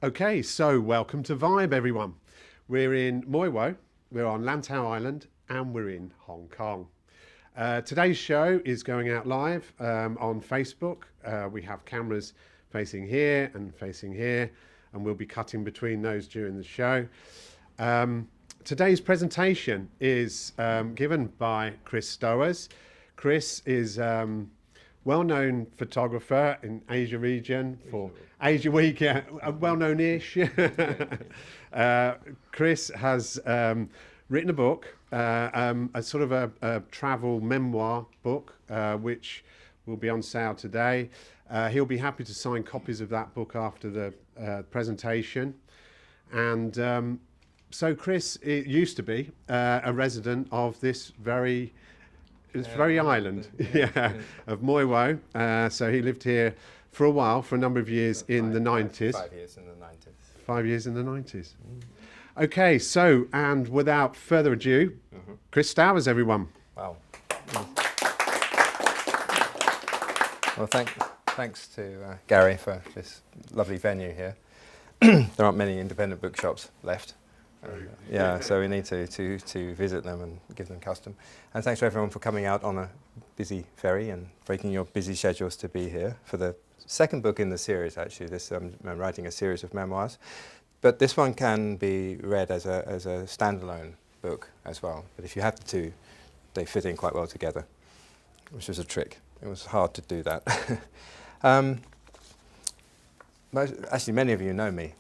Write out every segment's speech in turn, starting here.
Okay, so welcome to Vibe, everyone. We're in Moi Wo, we're on Lantau Island, and we're in Hong Kong. Today's show is going out live on Facebook. We have cameras facing here and facing here, and we'll be cutting between those during the show. Today's presentation is given by Chris Stowers. Chris is well-known photographer in Asia region for Asiaweek, yeah, well-known-ish. Chris has written a book, a sort of a travel memoir book, which will be on sale today. He'll be happy to sign copies of that book after the presentation. And so Chris used to be a resident of this very island, of Moi Wo. So he lived here for a while, for a number of years in the 90s. 5 years in the 90s. 5 years in the 90s. Okay, so, and without further ado, Chris Stowers, everyone. Wow. Well, thanks to Gary for this lovely venue here. There aren't many independent bookshops left. So we need to visit them and give them custom. And thanks to everyone for coming out on a busy ferry and breaking your busy schedules to be here for the second book in the series. Actually, I'm writing a series of memoirs, but this one can be read as a standalone book as well. But if you have the two, they fit in quite well together, which was a trick. It was hard to do that. Actually, many of you know me,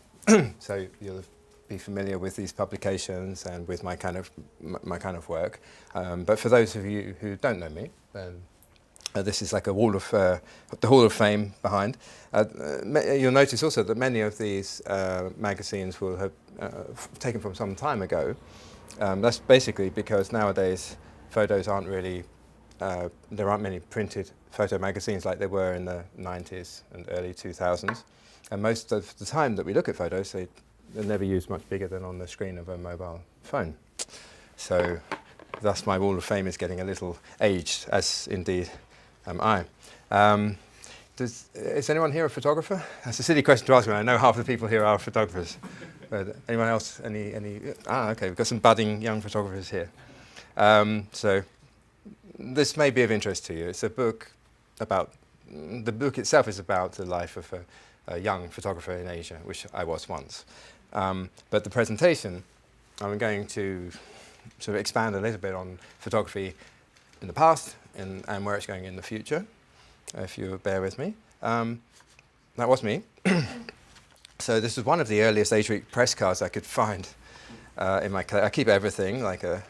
so you'll be familiar with these publications and with my kind of work. But for those of you who don't know me, then this is like a wall of the Hall of Fame behind. You'll notice also that many of these magazines will have taken from some time ago. That's basically because nowadays photos aren't really, there aren't many printed photo magazines like there were in the 90s and early 2000s. And most of the time that we look at photos, they're never used much bigger than on the screen of a mobile phone. So thus my Wall of Fame is getting a little aged, as indeed am I. Is anyone here a photographer? That's a silly question to ask me. I know half the people here are photographers. But anyone else? Okay, we've got some budding young photographers here. So this may be of interest to you. It's a book about, the book itself is about the life of a young photographer in Asia, which I was once. But the presentation, I'm going to sort of expand a little bit on photography in the past and where it's going in the future, if you bear with me. That was me. So this is one of the earliest Asiaweek press cards I could find in my collection. I keep everything like a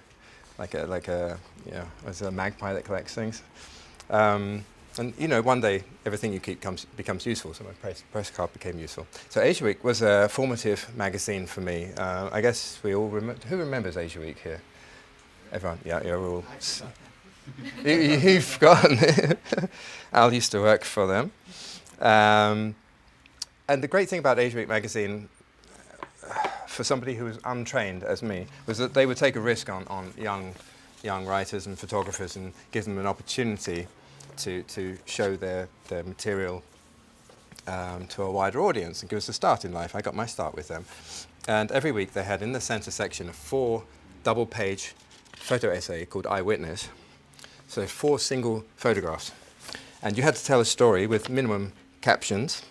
as a magpie that collects things. And you know, one day everything you keep becomes useful, so my press card became useful. So Asiaweek was a formative magazine for me. I guess we all remember. Who remembers Asiaweek here? Everyone? Yeah, you're all. You've forgotten. Al used to work for them. And the great thing about Asiaweek magazine, for somebody who was untrained as me, was that they would take a risk on young writers and photographers and give them an opportunity to show their material to a wider audience and give us a start in life. I got my start with them. And every week they had in the center section a 4 double-page photo essay called Eyewitness. So 4 single photographs. And you had to tell a story with minimum captions.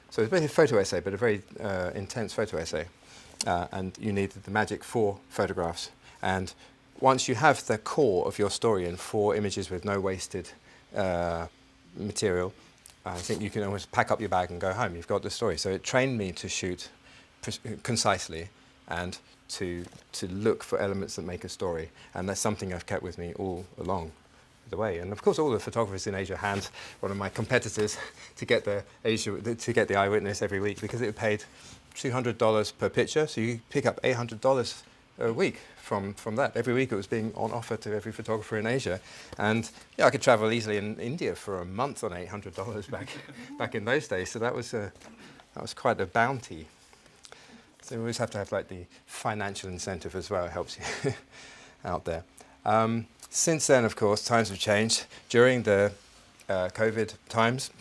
So it's basically a photo essay, but a very intense photo essay. And you needed the magic 4 photographs. And once you have the core of your story in 4 images with no wasted material, I think you can almost pack up your bag and go home. You've got the story. So it trained me to shoot concisely and to look for elements that make a story. And that's something I've kept with me all along the way. And of course, all the photographers in Asia hand one of my competitors to get the Eyewitness every week, because it paid $200 per picture. So you pick up $800 a week from that. Every week it was being on offer to every photographer in Asia. And yeah, I could travel easily in India for a month on $800 back in those days. So that was quite a bounty. So you always have to have like the financial incentive as well. It helps you out there. Since then, of course, times have changed. During the COVID times,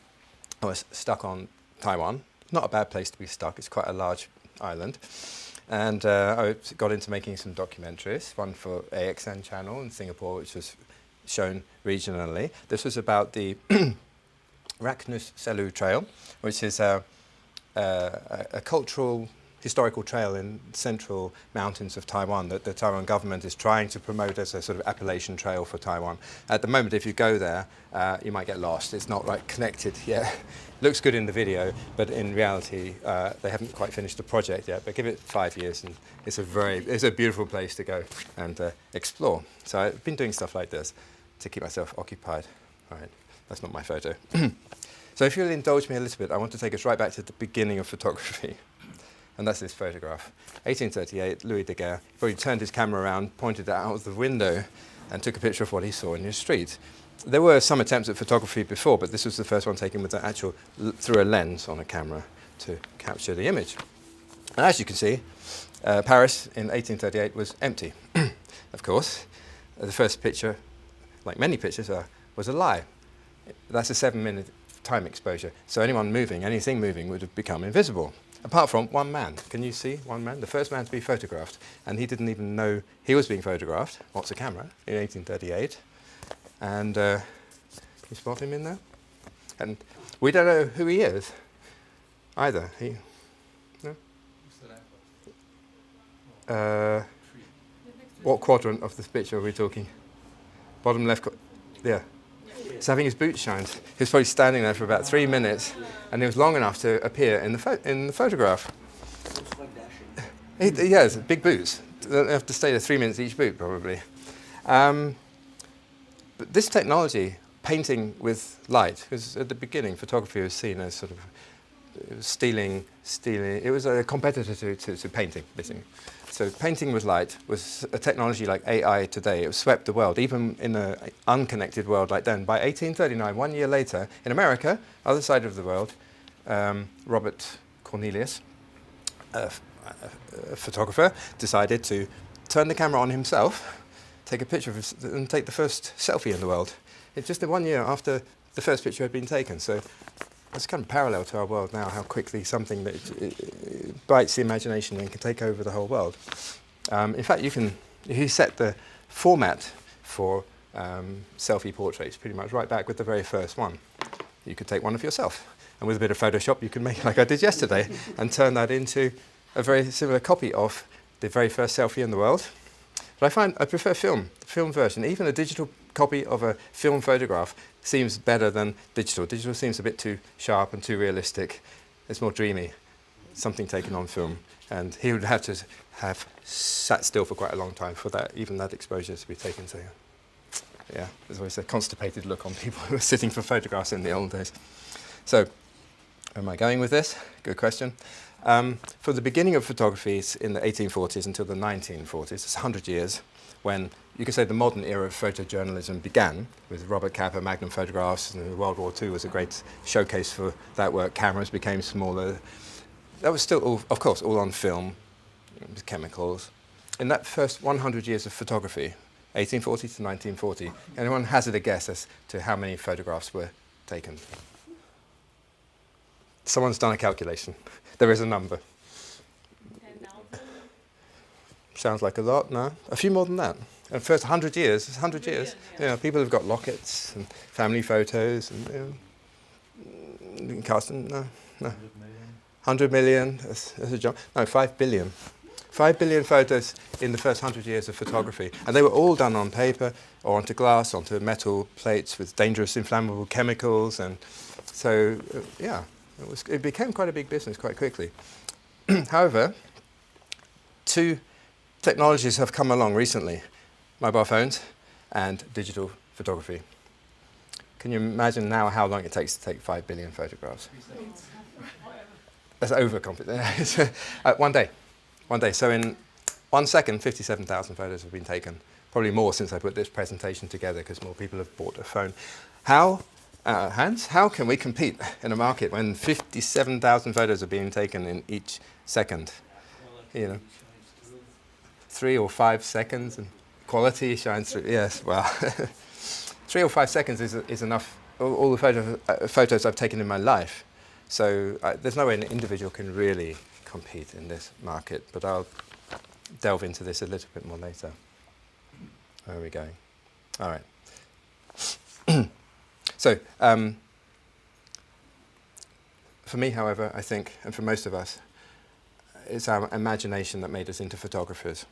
I was stuck on Taiwan. Not a bad place to be stuck. It's quite a large island. And I got into making some documentaries, one for AXN channel in Singapore, which was shown regionally. This was about the Raknus Selu Trail, which is a cultural, historical trail in central mountains of Taiwan that the Taiwan government is trying to promote as a sort of Appalachian trail for Taiwan. At the moment, if you go there, you might get lost. It's not right connected yet. Looks good in the video, but in reality, they haven't quite finished the project yet. But give it 5 years, and it's a beautiful place to go and explore. So I've been doing stuff like this to keep myself occupied. All right, that's not my photo. So if you'll indulge me a little bit, I want to take us right back to the beginning of photography. And that's this photograph. 1838, Louis Daguerre, before he turned his camera around, pointed it out of the window and took a picture of what he saw in his street. There were some attempts at photography before, but this was the first one taken with an actual, through a lens on a camera to capture the image. And as you can see, Paris in 1838 was empty. Of course, the first picture, like many pictures, was a lie. That's a 7-minute time exposure. So anyone moving, anything moving would have become invisible. Apart from one man. Can you see one man? The first man to be photographed. And he didn't even know he was being photographed. What's a camera? In 1838. And can you spot him in there? And we don't know who he is either. No? What quadrant of this picture are we talking? Bottom left. Yeah. He's having his boots shined. He was probably standing there for about 3 minutes, and he was long enough to appear in the photograph. He has big boots. They have to stay there 3 minutes each boot, probably. But this technology, painting with light, because at the beginning photography was seen as sort of stealing. It was a competitor to painting, basically. So painting with light was a technology like AI today. It swept the world, even in an unconnected world like then. By 1839, 1 year later, in America, other side of the world, Robert Cornelius, a photographer, decided to turn the camera on himself, take a picture of and take the first selfie in the world. It's just 1 year after the first picture had been taken. So it's kind of parallel to our world now, how quickly something that it bites the imagination and can take over the whole world. In fact, if you set the format for selfie portraits pretty much right back with the very first one. You could take one of yourself, and with a bit of Photoshop, you can make, like I did yesterday, and turn that into a very similar copy of the very first selfie in the world. But I prefer film version. Even a digital copy of a film photograph seems better than digital. Digital seems a bit too sharp and too realistic. It's more dreamy, something taken on film. And he would have to have sat still for quite a long time for that, even that exposure to be taken. So, yeah, there's always a constipated look on people who are sitting for photographs in the old days. So, where am I going with this? Good question. For the beginning of photography in the 1840s until the 1940s, it's 100 years, when you could say the modern era of photojournalism began with Robert Capa, Magnum photographs, and World War II was a great showcase for that work. Cameras became smaller. That was still, of course, all on film, with chemicals. In that first 100 years of photography, 1840 to 1940, anyone hazard a guess as to how many photographs were taken? Someone's done a calculation. There is a number. 10,000? Sounds like a lot, no? A few more than that. And first 100 years, it's 100 years. Yeah, people have got lockets and family photos and you can cast them, no. 100 million, that's a jump. No, 5 billion. 5 billion photos in the first 100 years of photography. And they were all done on paper or onto glass, onto metal plates with dangerous inflammable chemicals. And so, yeah, it became quite a big business quite quickly. However, two technologies have come along recently, mobile phones and digital photography. Can you imagine now how long it takes to take 5 billion photographs? That's overconfident. One day. So in 1 second, 57,000 photos have been taken. Probably more since I put this presentation together because more people have bought a phone. Hans, how can we compete in a market when 57,000 photos are being taken in each second? You know, 3 or 5 seconds, and quality shines through. Yes, well, 3 or 5 seconds is enough. All the photos I've taken in my life. So there's no way an individual can really compete in this market, but I'll delve into this a little bit more later. Where are we going? All right. So, for me, however, I think, and for most of us, it's our imagination that made us into photographers.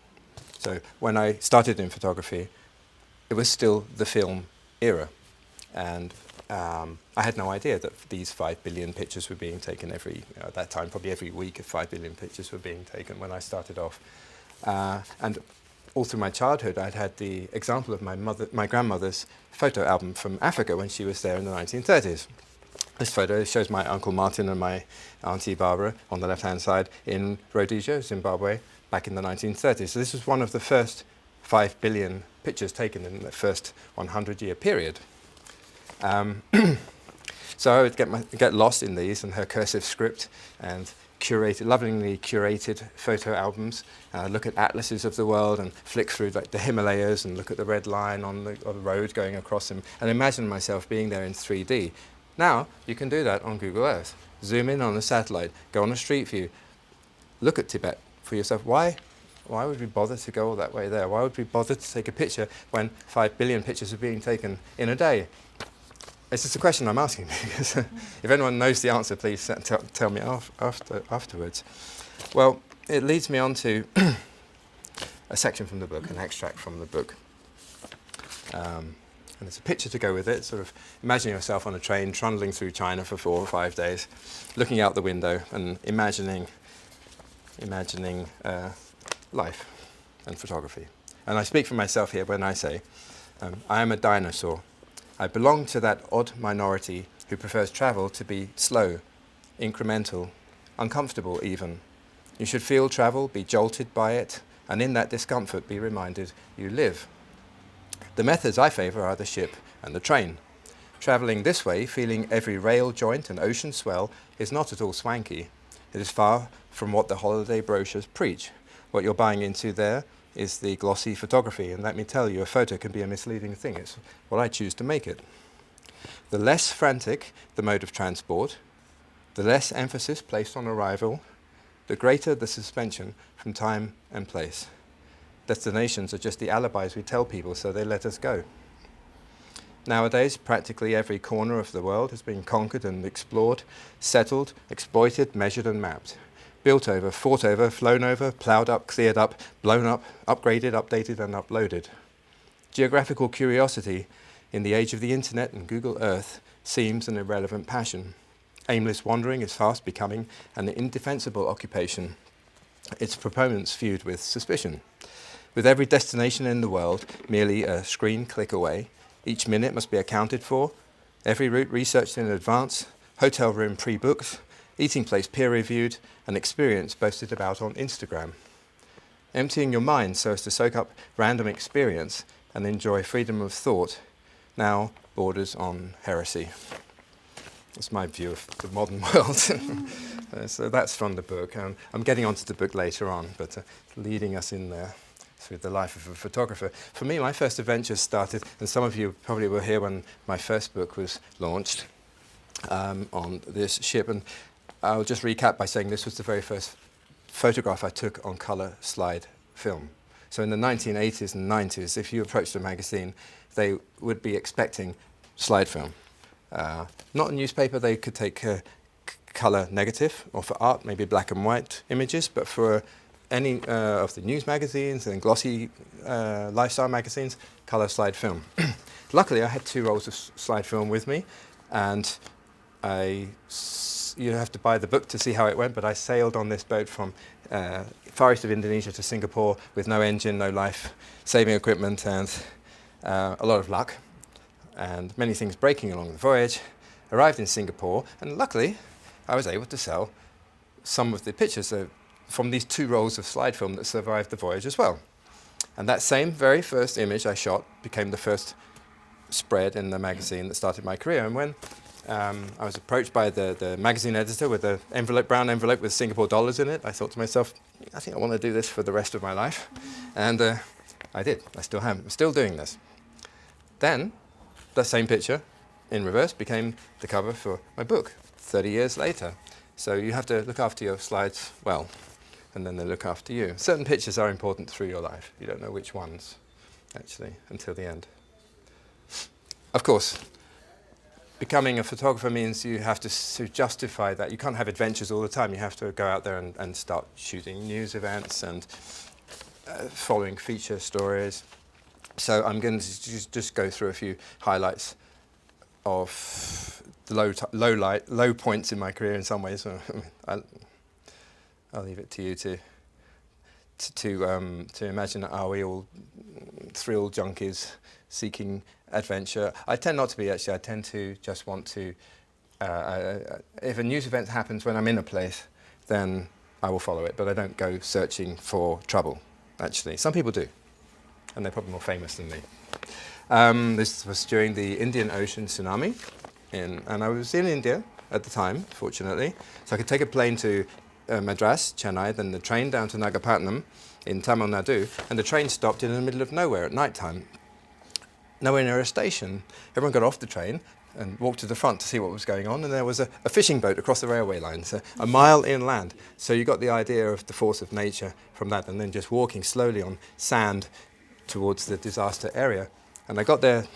So when I started in photography, it was still the film era. And I had no idea that these 5 billion pictures were being taken at that time, probably every week, 5 billion pictures were being taken when I started off. And all through my childhood, I'd had the example of my grandmother's photo album from Africa when she was there in the 1930s. This photo shows my Uncle Martin and my Auntie Barbara on the left-hand side in Rhodesia, Zimbabwe, back in the 1930s. So this was one of the first 5 billion pictures taken in the first 100-year period. So I would get lost in these and her cursive script and lovingly curated photo albums, look at atlases of the world and flick through like the Himalayas and look at the red line on the road going across them and imagine myself being there in 3D. Now you can do that on Google Earth. Zoom in on a satellite, go on a street view, look at Tibet for yourself. Why would we bother to go all that way there? Why would we bother to take a picture when 5 billion pictures are being taken in a day? It's just a question I'm asking because if anyone knows the answer, please tell me afterwards. Well, it leads me on to a section from the book, an extract from the book. And there's a picture to go with it, sort of imagining yourself on a train trundling through China for 4 or 5 days, looking out the window and imagining life and photography. And I speak for myself here when I say, I am a dinosaur. I belong to that odd minority who prefers travel to be slow, incremental, uncomfortable even. You should feel travel, be jolted by it, and in that discomfort be reminded you live. The methods I favour are the ship and the train. Travelling this way, feeling every rail joint and ocean swell, is not at all swanky. It is far from what the holiday brochures preach. What you're buying into there is the glossy photography, and let me tell you, a photo can be a misleading thing. It's what I choose to make it. The less frantic the mode of transport, the less emphasis placed on arrival, the greater the suspension from time and place. Destinations are just the alibis we tell people so they let us go. Nowadays, practically every corner of the world has been conquered and explored, settled, exploited, measured and mapped. Built over, fought over, flown over, ploughed up, cleared up, blown up, upgraded, updated and uploaded. Geographical curiosity in the age of the internet and Google Earth seems an irrelevant passion. Aimless wandering is fast becoming an indefensible occupation. Its proponents viewed with suspicion. With every destination in the world merely a screen click away, each minute must be accounted for, every route researched in advance, hotel room pre-booked, eating place peer-reviewed, and experience boasted about on Instagram. Emptying your mind so as to soak up random experience and enjoy freedom of thought now borders on heresy. That's my view of the modern world. So that's from the book. I'm getting onto the book later on, but leading us in there through the life of a photographer. For me, my first adventures started, and some of you probably were here when my first book was launched on this ship. And I'll just recap by saying this was the very first photograph I took on colour slide film. So in the 1980s and 90s, if you approached a magazine, they would be expecting slide film. Not a newspaper, they could take colour negative, or for art, maybe black and white images, but for any of the news magazines and glossy lifestyle magazines, colour slide film. Luckily, I had 2 rolls of slide film with me, and you have to buy the book to see how it went, but I sailed on this boat from far east of Indonesia to Singapore with no engine, no life-saving equipment, and a lot of luck, and many things breaking along the voyage. Arrived in Singapore, and luckily, I was able to sell some of the pictures from these 2 rolls of slide film that survived the voyage as well. And that same very first image I shot became the first spread in the magazine that started my career. And when I was approached by the magazine editor with a brown envelope with Singapore dollars in it, I thought to myself, I think I want to do this for the rest of my life. And I did. I still am. I'm still doing this. Then, that same picture, in reverse, became the cover for my book 30 years later. So you have to look after your slides well, and then they look after you. Certain pictures are important through your life. You don't know which ones, actually, until the end. Of course, becoming a photographer means you have to justify that. You can't have adventures all the time. You have to go out there and start shooting news events and following feature stories. So I'm going to just go through a few highlights of the low points in my career in some ways. I'll leave it to you to imagine, are we all thrill junkies seeking adventure? I tend not to be, actually. I tend to just want to, if a news event happens when I'm in a place, then I will follow it, but I don't go searching for trouble, actually. Some people do, and they're probably more famous than me. This was during the Indian Ocean tsunami, and I was in India at the time, fortunately, so I could take a plane to Madras, Chennai, then the train down to Nagapattinam in Tamil Nadu, and the train stopped in the middle of nowhere at night time. Nowhere near a station. Everyone got off the train and walked to the front to see what was going on, and there was a fishing boat across the railway line, so a mile inland. So you got the idea of the force of nature from that, and then just walking slowly on sand towards the disaster area. And I got there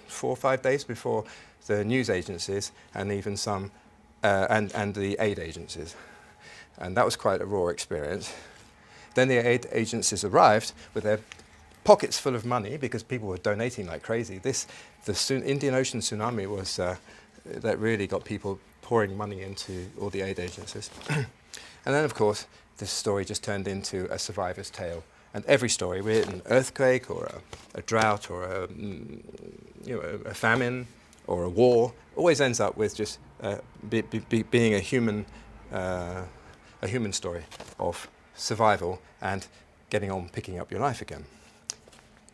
4 or 5 days before the news agencies and even some, and the aid agencies. And that was quite a raw experience. Then the aid agencies arrived with their pockets full of money because people were donating like crazy. The Indian Ocean tsunami was, that really got people pouring money into all the aid agencies. And then, of course, this story just turned into a survivor's tale. And every story, be it an earthquake or a drought or a famine or a war, always ends up with just being a human story of survival and getting on picking up your life again.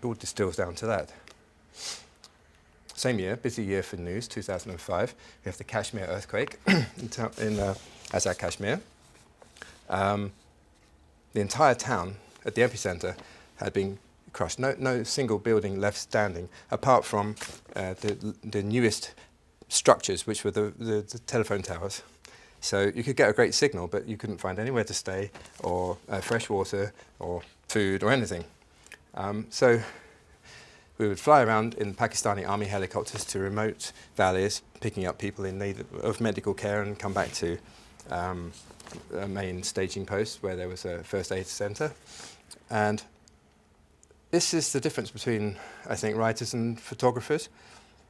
It all distills down to that. Same year, busy year for news, 2005. We have the Kashmir earthquake in Azad Kashmir. The entire town at the epicenter had been crushed. No single building left standing, apart from the newest structures, which were the telephone towers. So you could get a great signal, but you couldn't find anywhere to stay, or fresh water, or food, or anything. So we would fly around in Pakistani army helicopters to remote valleys, picking up people in need of medical care, and come back to a main staging post where there was a first aid centre. And this is the difference between, I think, writers and photographers.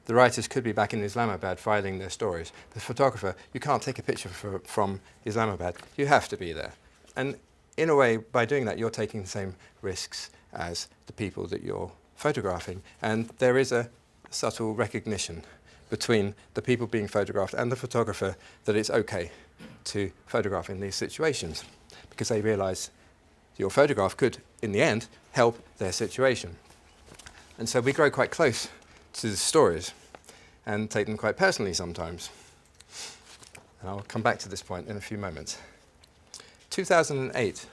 The writers could be back in Islamabad filing their stories. The photographer, you can't take a picture from Islamabad. You have to be there. And in a way, by doing that, you're taking the same risks as the people that you're photographing. And there is a subtle recognition between the people being photographed and the photographer that it's okay to photograph in these situations, because they realize your photograph could, in the end, help their situation. And so we grow quite close to the stories and take them quite personally sometimes. And I'll come back to this point in a few moments. 2008,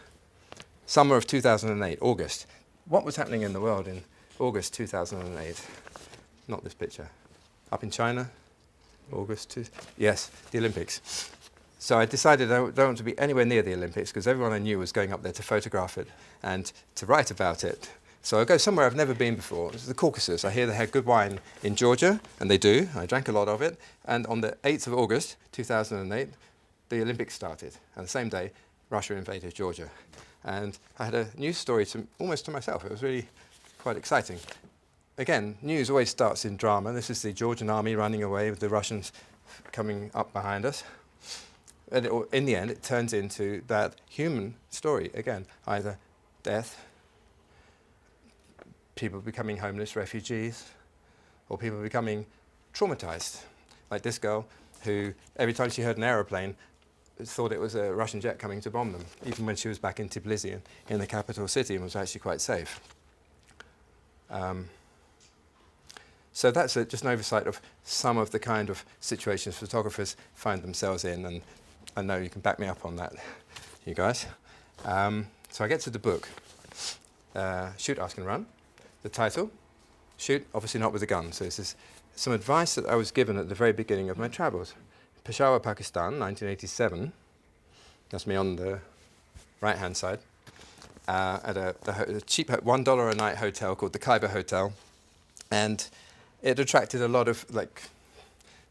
summer of 2008, August. What was happening in the world in August 2008? Not this picture. Up in China, yes, the Olympics. So I decided I don't want to be anywhere near the Olympics because everyone I knew was going up there to photograph it and to write about it. So I go somewhere I've never been before. This is the Caucasus. I hear they had good wine in Georgia, and they do. I drank a lot of it. And on the 8th of August 2008, the Olympics started. And the same day, Russia invaded Georgia. And I had a news story almost to myself. It was really quite exciting. Again, news always starts in drama. This is the Georgian army running away with the Russians coming up behind us. And in the end, it turns into that human story. Again, either death, people becoming homeless, refugees, or people becoming traumatized. Like this girl who, every time she heard an aeroplane, thought it was a Russian jet coming to bomb them, even when she was back in Tbilisi, in the capital city, and was actually quite safe. So that's just an oversight of some of the kind of situations photographers find themselves in, and I know you can back me up on that, you guys. So I get to the book, Shoot, Ask and Run. The title, Shoot, obviously not with a gun. So this is some advice that I was given at the very beginning of my travels. Peshawar, Pakistan, 1987. That's me on the right-hand side, at a cheap $1 a night hotel called the Khyber Hotel. And it attracted a lot of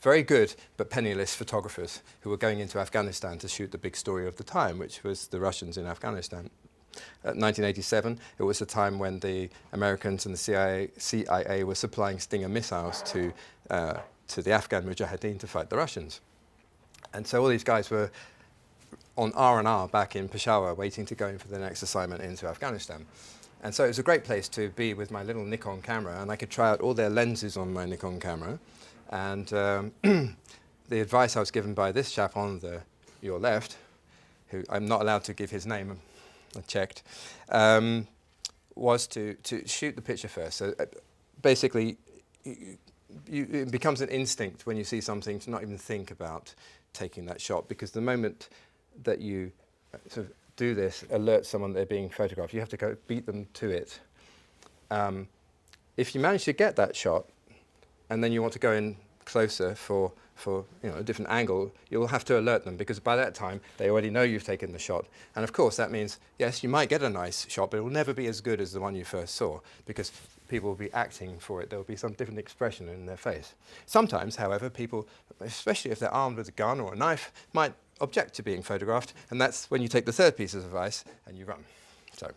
very good but penniless photographers who were going into Afghanistan to shoot the big story of the time, which was the Russians in Afghanistan. 1987, it was a time when the Americans and the CIA were supplying Stinger missiles to the Afghan Mujahideen to fight the Russians. And so all these guys were on R&R back in Peshawar, waiting to go in for the next assignment into Afghanistan. And so it was a great place to be with my little Nikon camera, and I could try out all their lenses on my Nikon camera. And the advice I was given by this chap on your left, who I'm not allowed to give his name, I checked, was to shoot the picture first. So basically, it becomes an instinct when you see something to not even think about taking that shot, because the moment that you sort of do this, alert someone they're being photographed, you have to go beat them to it. If you manage to get that shot, and then you want to go in closer for a different angle, you'll have to alert them, because by that time they already know you've taken the shot. And of course that means, yes, you might get a nice shot, but it will never be as good as the one you first saw, because people will be acting for it. There will be some different expression in their face. Sometimes, however, people, especially if they're armed with a gun or a knife, might object to being photographed, and that's when you take the third piece of advice and you run. So,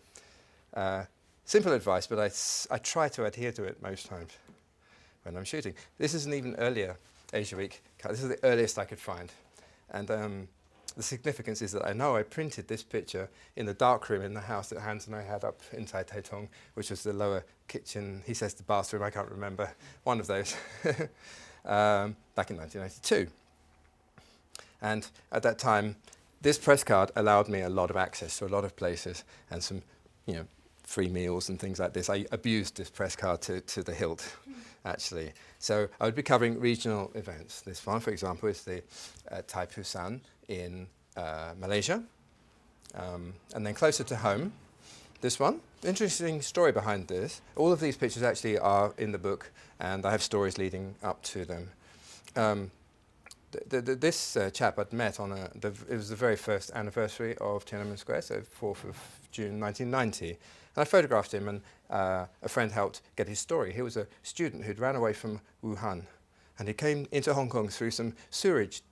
simple advice, but I try to adhere to it most times when I'm shooting. This is an even earlier Asiaweek. This is the earliest I could find. And the significance is that I know I printed this picture in the dark room in the house that Hans and I had up inside Taitong, which was the lower kitchen, he says the bathroom, I can't remember, one of those, back in 1992. And at that time, this press card allowed me a lot of access to a lot of places and some, free meals and things like this. I abused this press card to the hilt, actually. So I would be covering regional events. This one, for example, is the Taipusan in Malaysia. And then closer to home, this one. Interesting story behind this. All of these pictures actually are in the book, and I have stories leading up to them. This chap I'd met on it was the very first anniversary of Tiananmen Square, so 4th of June 1990. And I photographed him, and a friend helped get his story. He was a student who'd ran away from Wuhan, and he came into Hong Kong through some sewerage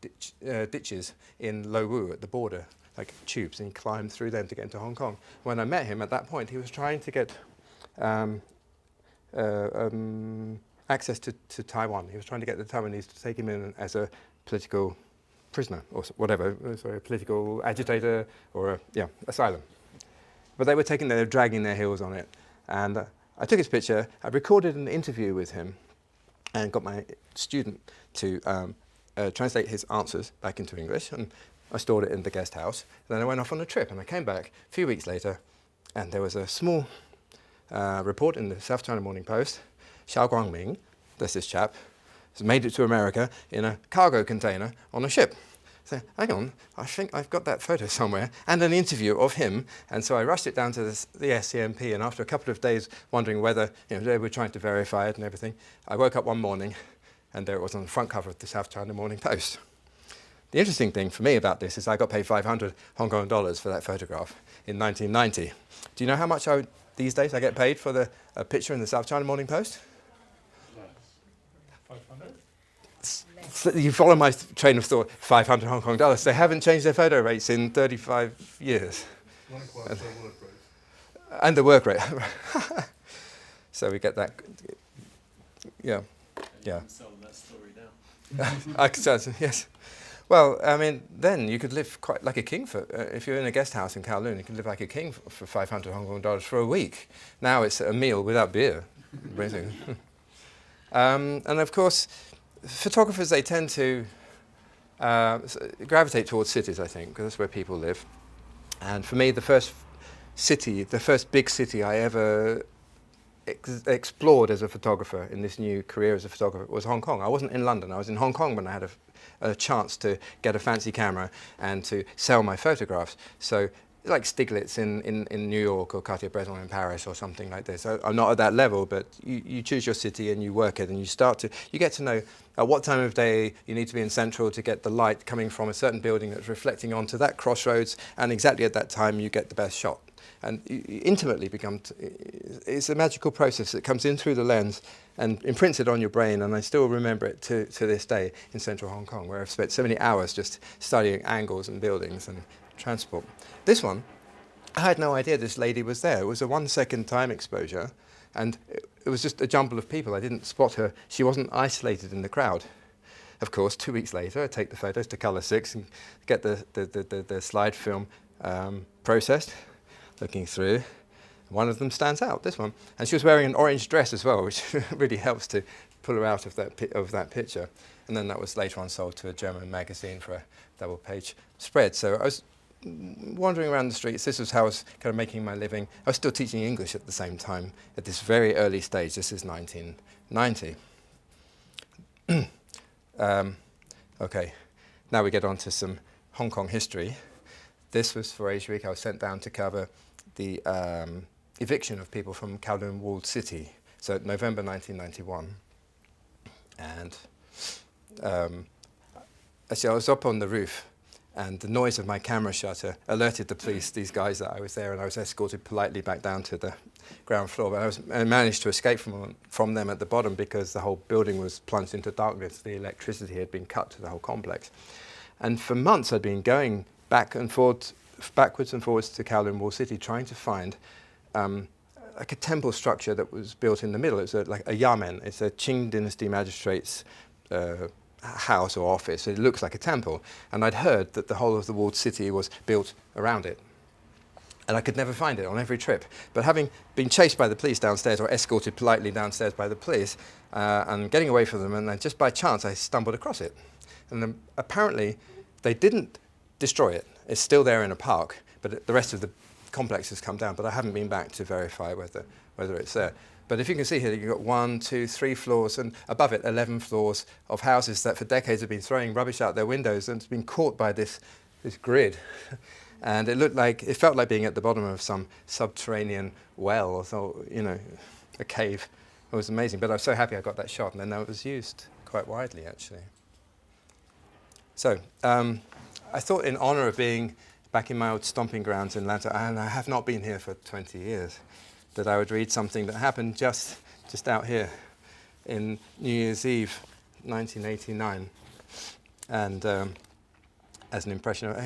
ditches in Lo Wu at the border, like tubes, and he climbed through them to get into Hong Kong. When I met him at that point, he was trying to get access to Taiwan. He was trying to get the Taiwanese to take him in as a political prisoner, or whatever, sorry, a political agitator, or asylum. But they were dragging their heels on it. And I took his picture, I recorded an interview with him, and got my student to translate his answers back into English, and I stored it in the guest house. Then I went off on a trip, and I came back a few weeks later, and there was a small report in the South China Morning Post. Xiao Guangming, that's this chap, has made it to America in a cargo container on a ship. So, hang on, I think I've got that photo somewhere, and an interview of him. And so I rushed it down to the SCMP, and after a couple of days wondering whether they were trying to verify it and everything, I woke up one morning, and there it was on the front cover of the South China Morning Post. The interesting thing for me about this is I got paid 500 Hong Kong dollars for that photograph in 1990. Do you know how much these days I get paid for a picture in the South China Morning Post? 500? So you follow my train of thought, 500 Hong Kong dollars. They haven't changed their photo rates in 35 years. Likewise, the work rate. And the work rate. So we get that. Yeah. Yeah. Sell that story now. I could say, yes. Well, I mean, then you could live quite like a king for, if you're in a guest house in Kowloon, you could live like a king for 500 Hong Kong dollars for a week. Now it's a meal without beer. And of course, photographers, they tend to gravitate towards cities, I think, because that's where people live. And for me, the first big city I ever explored as a photographer in this new career as a photographer was Hong Kong. I wasn't in London. I was in Hong Kong when I had a chance to get a fancy camera and to sell my photographs. So like Stiglitz in New York or Cartier-Bresson in Paris or something like this. I'm not at that level, but you choose your city and you work it, and you get to know at what time of day you need to be in Central to get the light coming from a certain building that's reflecting onto that crossroads, and exactly at that time you get the best shot. And you intimately become, it's a magical process that comes in through the lens and imprints it on your brain, and I still remember it to this day in central Hong Kong, where I've spent so many hours just studying angles and buildings and transport. This one, I had no idea this lady was there. It was a 1 second time exposure, and it was just a jumble of people. I didn't spot her. She wasn't isolated in the crowd. Of course, 2 weeks later, I take the photos to Colour 6 and get the slide film processed. Looking through, one of them stands out, this one. And she was wearing an orange dress as well, which really helps to pull her out of that picture. And then that was later on sold to a German magazine for a double-page spread. So I was wandering around the streets. This was how I was kind of making my living. I was still teaching English at the same time at this very early stage. This is 1990. Okay, now we get on to some Hong Kong history. This was for Asiaweek. I was sent down to cover the eviction of people from Kowloon Walled City, so November 1991. And actually I was up on the roof, and the noise of my camera shutter alerted the police, these guys, that I was there, and I was escorted politely back down to the ground floor. But I managed to escape from them at the bottom because the whole building was plunged into darkness. The electricity had been cut to the whole complex. And for months I'd been going backwards and forwards to Kowloon Wall City, trying to find like a temple structure that was built in the middle. It's like a yamen. It's a Qing dynasty magistrate's house or office. It looks like a temple. And I'd heard that the whole of the walled city was built around it. And I could never find it on every trip. But having been chased by the police downstairs, or escorted politely downstairs by the police, and getting away from them, and then just by chance I stumbled across it. And then apparently they didn't destroy it. It's still there in a park, but the rest of the complex has come down. But I haven't been back to verify whether it's there. But if you can see here, you've got 1, 2, 3 floors, and above it 11 floors of houses that for decades have been throwing rubbish out their windows, and it's been caught by this grid. And it felt like being at the bottom of some subterranean well, or so, a cave. It was amazing. But I was so happy I got that shot, and then that was used quite widely, actually. So I thought, in honour of being back in my old stomping grounds in Lantau, and I have not been here for 20 years, that I would read something that happened just out here in New Year's Eve, 1989. And as an impression of,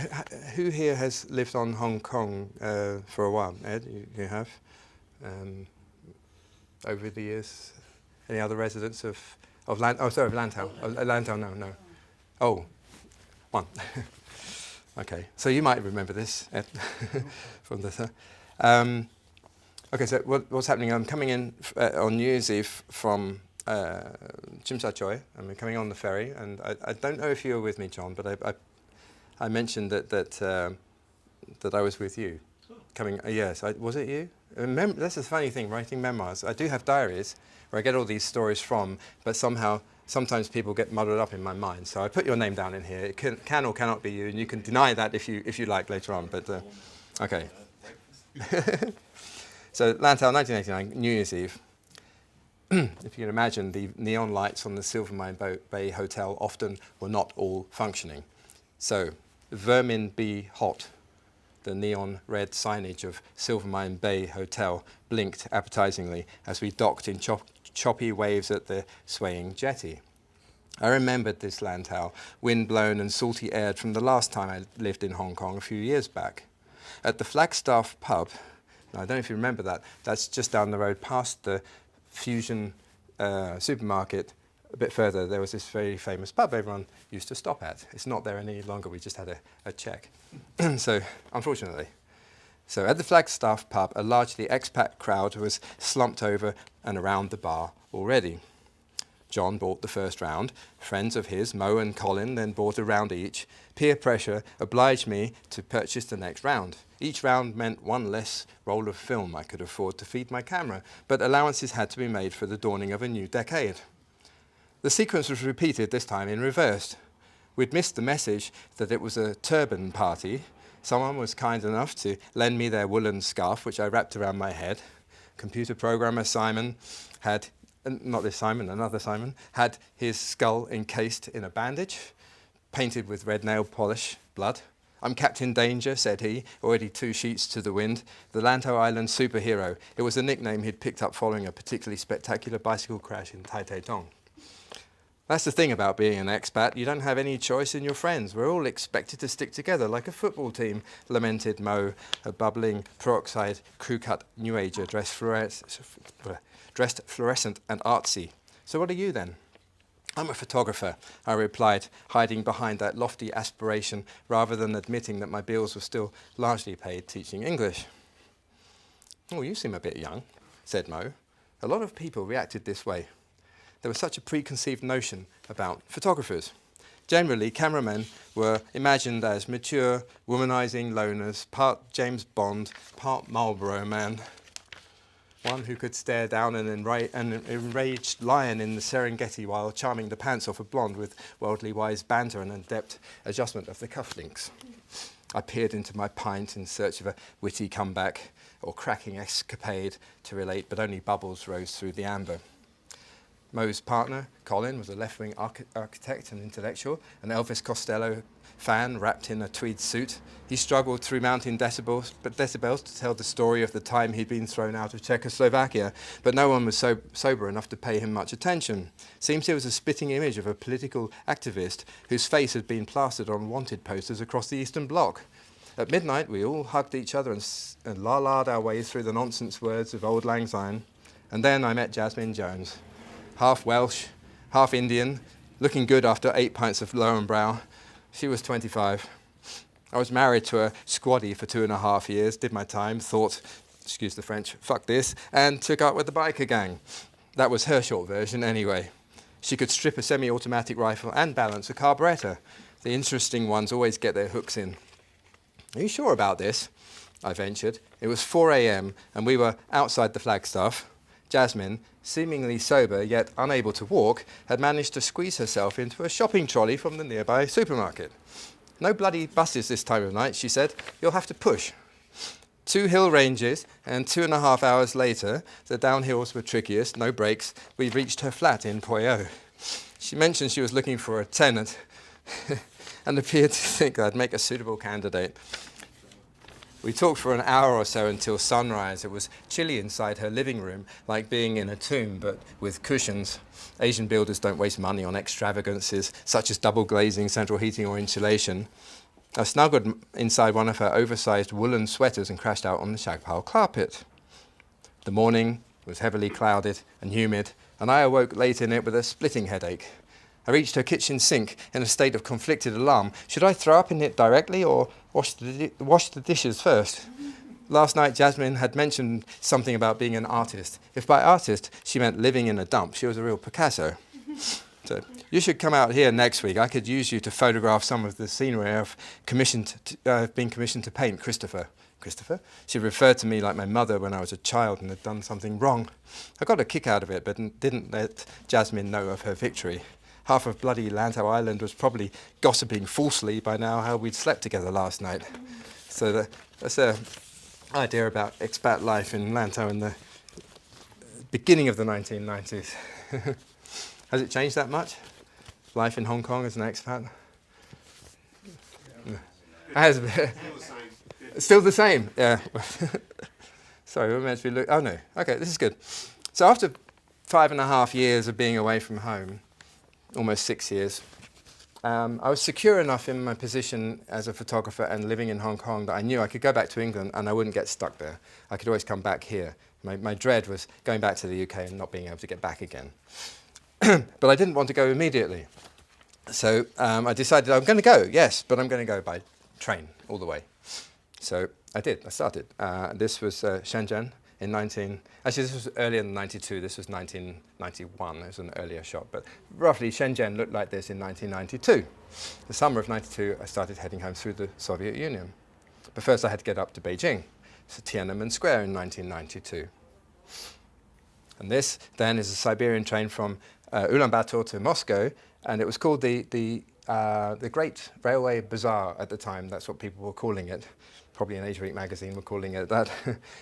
who here has lived on Hong Kong for a while? Ed, you have? Over the years? Any other residents of Lantau? Lantau, no. Oh, one. Okay, so you might remember this, Ed, from the... Okay, so what's happening? I'm coming in on New Year's Eve from Tsim Sha Tsui, and we're coming on the ferry. And I don't know if you were with me, John, but I mentioned that I was with you. Coming, yes, was it you? That's the funny thing, writing memoirs. I do have diaries where I get all these stories from, but sometimes people get muddled up in my mind. So I put your name down in here. It can or cannot be you, and you can deny that if you like later on. But okay. So Lantau, 1989, New Year's Eve. If you can imagine, the neon lights on the Silvermine Bay Hotel often were not all functioning. So vermin be hot. The neon red signage of Silvermine Bay Hotel blinked appetizingly as we docked in choppy waves at the swaying jetty. I remembered this Lantau, wind-blown and salty-aired from the last time I lived in Hong Kong a few years back. At the Flagstaff pub, I don't know if you remember that, that's just down the road past the Fusion supermarket. A bit further, there was this very famous pub everyone used to stop at. It's not there any longer, we just had a check. So, unfortunately. So at the Flagstaff pub, a largely expat crowd was slumped over and around the bar already. John bought the first round. Friends of his, Mo and Colin, then bought a round each. Peer pressure obliged me to purchase the next round. Each round meant one less roll of film I could afford to feed my camera, but allowances had to be made for the dawning of a new decade. The sequence was repeated, this time in reverse. We'd missed the message that it was a turban party, Someone was kind enough to lend me their woolen scarf, which I wrapped around my head. Computer programmer Simon had, not this Simon, another Simon, had his skull encased in a bandage, painted with red nail polish, blood. "I'm Captain Danger," said he, already 2 sheets to the wind, the Lantau Island superhero. It was a nickname he'd picked up following a particularly spectacular bicycle crash in Tai Tai Tong. That's the thing about being an expat. You don't have any choice in your friends. We're all expected to stick together like a football team, lamented Mo, a bubbling, peroxide, crew-cut new ager dressed fluorescent and artsy. "So what are you then?" "I'm a photographer," I replied, hiding behind that lofty aspiration rather than admitting that my bills were still largely paid teaching English. "Oh, you seem a bit young," said Mo. A lot of people reacted this way. There was such a preconceived notion about photographers. Generally, cameramen were imagined as mature, womanizing loners, part James Bond, part Marlboro Man, one who could stare down an enraged lion in the Serengeti while charming the pants off a blonde with worldly wise banter and adept adjustment of the cufflinks. I peered into my pint in search of a witty comeback or cracking escapade to relate, but only bubbles rose through the amber. Mo's partner, Colin, was a left-wing architect and intellectual, an Elvis Costello fan wrapped in a tweed suit. He struggled through mounting decibels to tell the story of the time he'd been thrown out of Czechoslovakia, but no one was sober enough to pay him much attention. Seems he was a spitting image of a political activist whose face had been plastered on wanted posters across the Eastern Bloc. At midnight, we all hugged each other and la-la'd our way through the nonsense words of Auld Lang Syne. And then I met Jasmine Jones. Half Welsh, half Indian, looking good after 8 pints of Lowenbrow. She was 25. I was married to a squaddy for 2.5 years, did my time, thought, excuse the French, fuck this, and took up with the biker gang. That was her short version anyway. She could strip a semi-automatic rifle and balance a carburettor. The interesting ones always get their hooks in. "Are you sure about this?" I ventured. It was 4 a.m. and we were outside the Flagstaff. Jasmine, seemingly sober yet unable to walk, had managed to squeeze herself into a shopping trolley from the nearby supermarket. "No bloody buses this time of night," she said. "You'll have to push." 2 hill ranges, and 2.5 hours later, the downhills were trickiest, no brakes, we reached her flat in Poyo. She mentioned she was looking for a tenant and appeared to think I'd make a suitable candidate. We talked for an hour or so until sunrise. It was chilly inside her living room, like being in a tomb, but with cushions. Asian builders don't waste money on extravagances, such as double glazing, central heating or insulation. I snuggled inside one of her oversized woolen sweaters and crashed out on the shag pile carpet. The morning was heavily clouded and humid, and I awoke late in it with a splitting headache. I reached her kitchen sink in a state of conflicted alarm. Should I throw up in it directly or wash the dishes first? Last night, Jasmine had mentioned something about being an artist. If by artist she meant living in a dump, she was a real Picasso. So, "You should come out here next week. I could use you to photograph some of the scenery I've been commissioned to paint, Christopher." Christopher? She referred to me like my mother when I was a child and had done something wrong. I got a kick out of it, but didn't let Jasmine know of her victory. Half of bloody Lantau Island was probably gossiping falsely by now how we'd slept together last night. So that's an idea about expat life in Lantau in the beginning of the 1990s. Has it changed that much? Life in Hong Kong as an expat? Yeah. Has Still the same, yeah. Sorry, we're meant to be oh no, okay, this is good. So after 5.5 years of being away from home, almost 6 years, I was secure enough in my position as a photographer and living in Hong Kong that I knew I could go back to England and I wouldn't get stuck there. I could always come back here. My dread was going back to the UK and not being able to get back again. But I didn't want to go immediately. So I decided I'm going to go, yes, but I'm going to go by train all the way. So I did, I started. This was Shenzhen in actually this was earlier than 92, this was 1991, it was an earlier shot, but roughly Shenzhen looked like this in 1992. The summer of 92, I started heading home through the Soviet Union. But first I had to get up to Beijing, so Tiananmen Square in 1992. And this then is a Siberian train from Ulaanbaatar to Moscow, And it was called the Great Railway Bazaar at the time. That's what people were calling it. Probably in Asiaweek magazine were calling it that,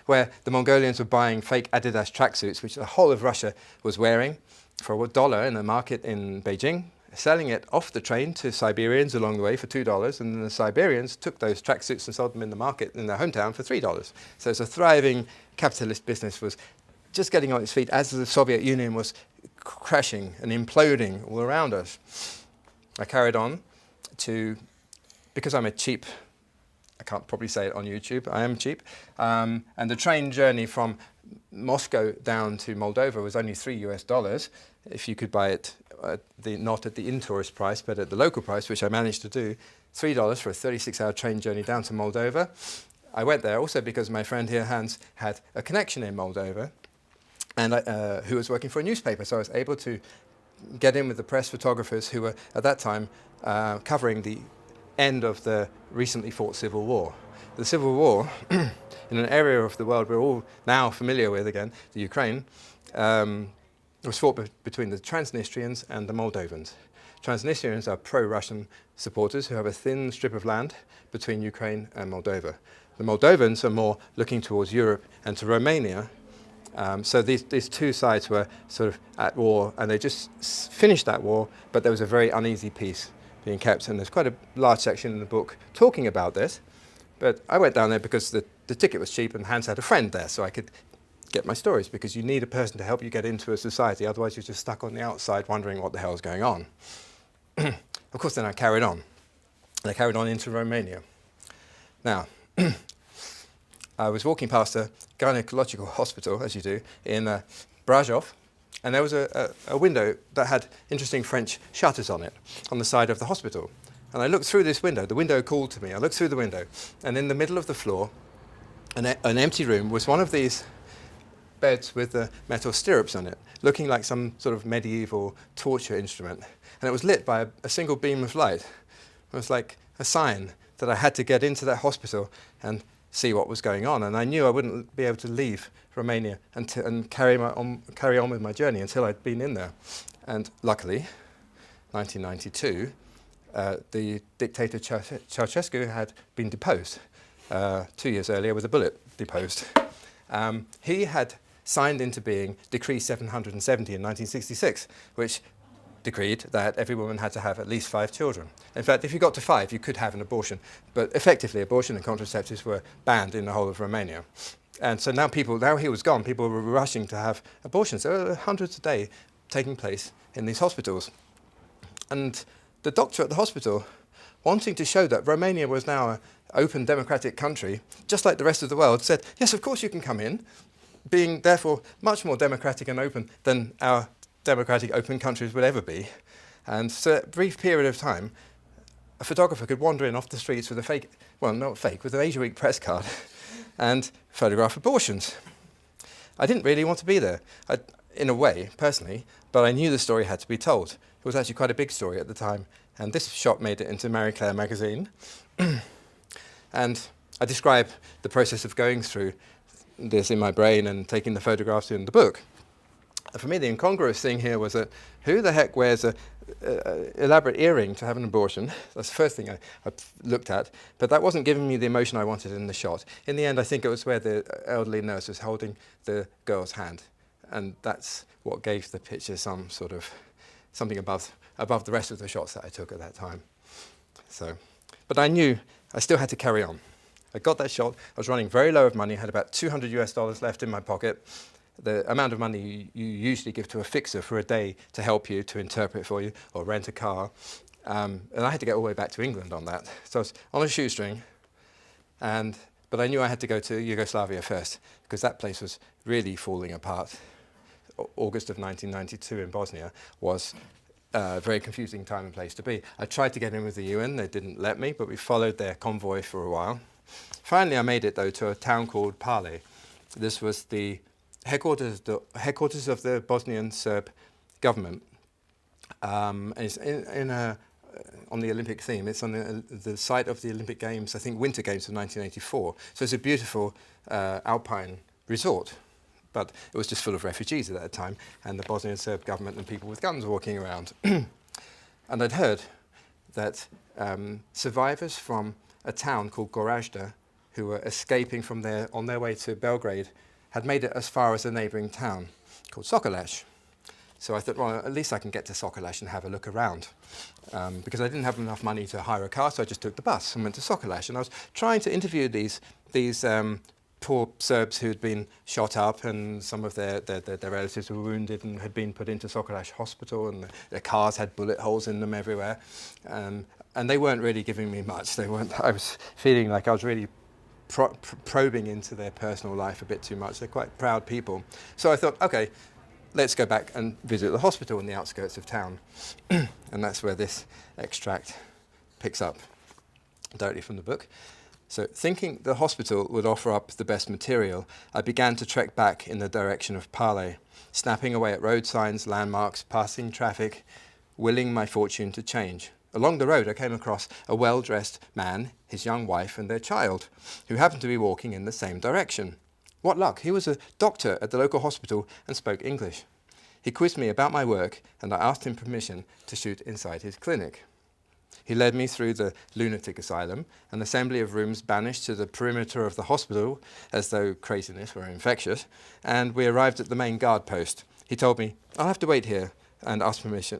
where the Mongolians were buying fake Adidas tracksuits, which the whole of Russia was wearing, for $1 in a market in Beijing, selling it off the train to Siberians along the way for $2, and then the Siberians took those tracksuits and sold them in the market in their hometown for $3. So it's a thriving capitalist business, was just getting on its feet as the Soviet Union was crashing and imploding all around us. I carried on to, because I'm a cheap, I can't probably say it on YouTube, I am cheap, and the train journey from Moscow down to Moldova was only $3 if you could buy it not at the in-tourist price but at the local price, which I managed to do. $3 for a 36-hour train journey down to Moldova. I went there also because my friend here, Hans, had a connection in Moldova, and who was working for a newspaper, so I was able to get in with the press photographers who were at that time covering the end of the recently fought civil war. The civil war, in an area of the world we're all now familiar with again, the Ukraine, was fought between the Transnistrians and the Moldovans. Transnistrians are pro-Russian supporters who have a thin strip of land between Ukraine and Moldova. The Moldovans are more looking towards Europe and to Romania. So these two sides were sort of at war, and they just finished that war, but there was a very uneasy peace being kept, and there's quite a large section in the book talking about this. But I went down there because the ticket was cheap and Hans had a friend there, so I could get my stories, because you need a person to help you get into a society, otherwise you're just stuck on the outside wondering what the hell is going on. Of course, then I carried on. And I carried on into Romania. Now, I was walking past a gynecological hospital, as you do, in Brajov, and there was a window that had interesting French shutters on it, on the side of the hospital. And I looked through this window. The window called to me. I looked through the window, and in the middle of the floor, an empty room, was one of these beds with the metal stirrups on it, looking like some sort of medieval torture instrument. And it was lit by a single beam of light. It was like a sign that I had to get into that hospital and see what was going on. And I knew I wouldn't be able to leave Romania and carry on with my journey until I'd been in there. And luckily, 1992, the dictator Ceausescu had been deposed 2 years earlier with a bullet deposed. He had signed into being Decree 770 in 1966, which decreed that every woman had to have at least 5 children. In fact, if you got to 5, you could have an abortion. But effectively, abortion and contraceptives were banned in the whole of Romania. And so now he was gone, people were rushing to have abortions. There were hundreds a day taking place in these hospitals. And the doctor at the hospital, wanting to show that Romania was now an open democratic country, just like the rest of the world, said, yes, of course you can come in, being therefore much more democratic and open than our democratic open countries would ever be. And so a brief period of time, a photographer could wander in off the streets with a fake, well, not fake, with an Asiaweek press card and photograph abortions. I didn't really want to be there, in a way, personally, but I knew the story had to be told. It was actually quite a big story at the time, and this shot made it into Marie Claire magazine. And I describe the process of going through this in my brain and taking the photographs in the book. And for me, the incongruous thing here was that who the heck wears a elaborate earring to have an abortion? That's the first thing I looked at, but that wasn't giving me the emotion I wanted in the shot. In the end, I think it was where the elderly nurse was holding the girl's hand, and that's what gave the picture some sort of something above the rest of the shots that I took at that time. So, but I knew I still had to carry on. I got that shot. I was running very low of money. I had about $200 left in my pocket. The amount of money you usually give to a fixer for a day to help you, to interpret for you, or rent a car. And I had to get all the way back to England on that. So I was on a shoestring, but I knew I had to go to Yugoslavia first, because that place was really falling apart. August of 1992 in Bosnia was a very confusing time and place to be. I tried to get in with the UN. They didn't let me, but we followed their convoy for a while. Finally, I made it, though, to a town called Pale. This was the headquarters of the Bosnian Serb government. And it's on the Olympic theme. It's on the site of the Olympic Games, I think Winter Games of 1984. So it's a beautiful alpine resort. But it was just full of refugees at that time, and the Bosnian Serb government and people with guns walking around. And I'd heard that survivors from a town called Gorazda, who were escaping from on their way to Belgrade, had made it as far as a neighbouring town called Sokolash. So I thought, well, at least I can get to Sokolash and have a look around. Because I didn't have enough money to hire a car, so I just took the bus and went to Sokolash. And I was trying to interview these poor Serbs who'd been shot up, and some of their relatives were wounded and had been put into Sokolash hospital, and their cars had bullet holes in them everywhere. And they weren't really giving me much. I was feeling like I was really probing into their personal life a bit too much. They're quite proud people. So I thought, okay, let's go back and visit the hospital in the outskirts of town. And that's where this extract picks up directly from the book. So thinking the hospital would offer up the best material, I began to trek back in the direction of Pale, snapping away at road signs, landmarks, passing traffic, willing my fortune to change. Along the road, I came across a well-dressed man, his young wife and their child, who happened to be walking in the same direction. What luck! He was a doctor at the local hospital and spoke English. He quizzed me about my work, and I asked him permission to shoot inside his clinic. He led me through the lunatic asylum, an assembly of rooms banished to the perimeter of the hospital, as though craziness were infectious, and we arrived at the main guard post. He told me, I'll have to wait here and ask permission.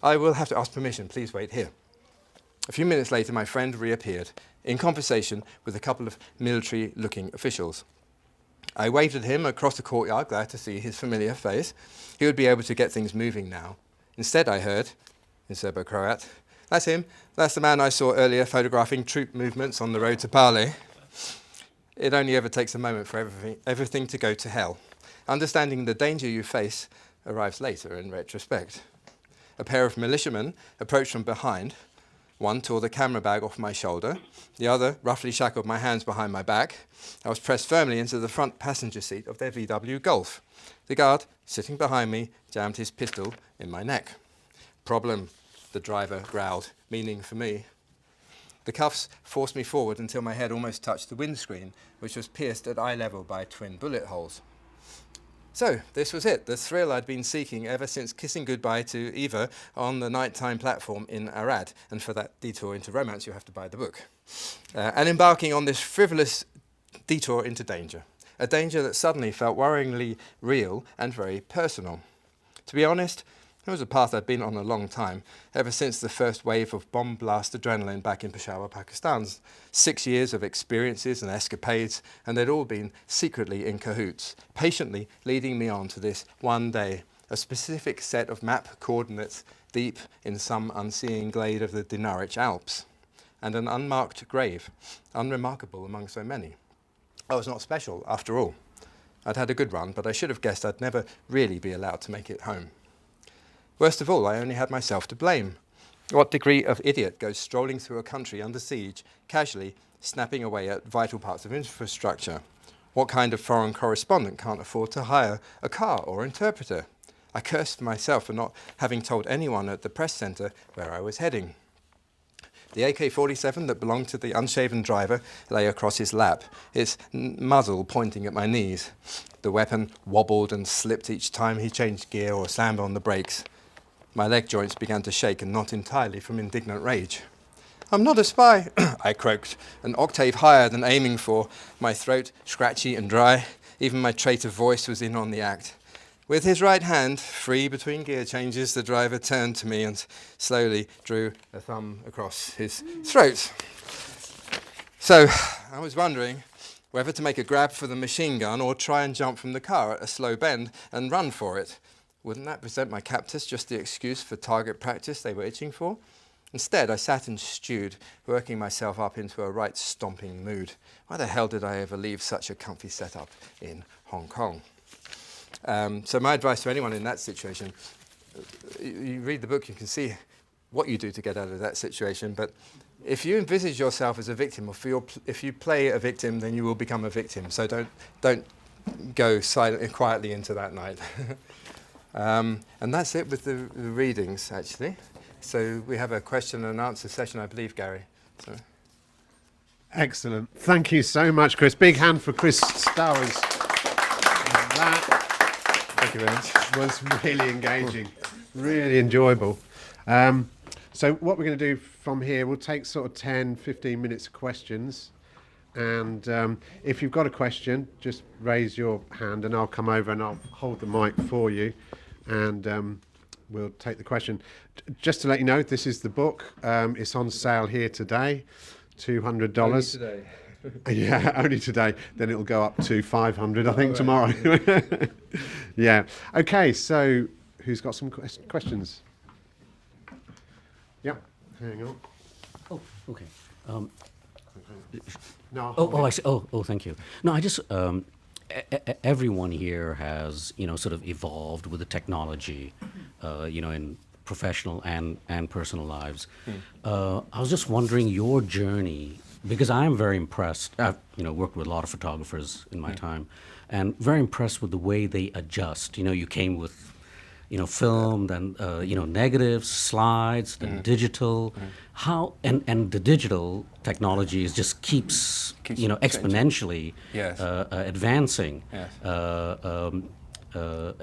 I will have to ask permission, please wait here. A few minutes later, my friend reappeared, in conversation with a couple of military-looking officials. I waved at him across the courtyard, glad to see his familiar face. He would be able to get things moving now. Instead, I heard, in Serbo-Croat, that's him. That's the man I saw earlier photographing troop movements on the road to Pale. It only ever takes a moment for everything to go to hell. Understanding the danger you face arrives later in retrospect. A pair of militiamen approached from behind. One tore the camera bag off my shoulder. The other roughly shackled my hands behind my back. I was pressed firmly into the front passenger seat of their VW Golf. The guard, sitting behind me, jammed his pistol in my neck. Problem, the driver growled, meaning for me. The cuffs forced me forward until my head almost touched the windscreen, which was pierced at eye level by twin bullet holes. So, this was it, the thrill I'd been seeking ever since kissing goodbye to Eva on the nighttime platform in Arad. And for that detour into romance, you have to buy the book. And embarking on this frivolous detour into danger. A danger that suddenly felt worryingly real and very personal. To be honest, it was a path I'd been on a long time, ever since the first wave of bomb blast adrenaline back in Peshawar, Pakistan. 6 years of experiences and escapades, and they'd all been secretly in cahoots, patiently leading me on to this one day, a specific set of map coordinates deep in some unseeing glade of the Dinaric Alps, and an unmarked grave, unremarkable among so many. I was not special, after all. I'd had a good run, but I should have guessed I'd never really be allowed to make it home. Worst of all, I only had myself to blame. What degree of idiot goes strolling through a country under siege, casually snapping away at vital parts of infrastructure? What kind of foreign correspondent can't afford to hire a car or interpreter? I cursed myself for not having told anyone at the press centre where I was heading. The AK-47 that belonged to the unshaven driver lay across his lap, its muzzle pointing at my knees. The weapon wobbled and slipped each time he changed gear or slammed on the brakes. My leg joints began to shake, and not entirely from indignant rage. "I'm not a spy," I croaked, an octave higher than aiming for, my throat scratchy and dry. Even my trait of voice was in on the act. With his right hand free between gear changes, the driver turned to me and slowly drew a thumb across his throat. So I was wondering whether to make a grab for the machine gun or try and jump from the car at a slow bend and run for it. Wouldn't that present my captors just the excuse for target practice they were itching for? Instead, I sat and stewed, working myself up into a right stomping mood. Why the hell did I ever leave such a comfy setup in Hong Kong? So my advice to anyone in that situation, you read the book, you can see what you do to get out of that situation, but if you envisage yourself as a victim, or if you play a victim, then you will become a victim. So don't go silently, quietly into that night. And that's it with the readings, actually. So we have a question and answer session, I believe, Gary. So. Excellent. Thank you so much, Chris. Big hand for Chris Stowers. That Thank you very much. was really engaging, really enjoyable. So what we're going to do from here, we'll take sort of 10, 15 minutes of questions. And if you've got a question, just raise your hand and I'll come over and I'll hold the mic for you. And we'll take the question. Just to let you know, this is the book. It's on sale here today, $200. Only today. Yeah, only today. Then it'll go up to 500, I think, tomorrow. Yeah. Okay, so who's got some questions? Yeah, hang on. Oh, okay. No. I see. Oh, thank you. No, I just everyone here has sort of evolved with the technology, in professional and personal lives. I was just wondering your journey, because I am very impressed. I've worked with a lot of photographers in my time, and very impressed with the way they adjust. You came with film, then negatives, slides, then digital. How and the digital technology just keeps exponentially Yes. advancing. Yes.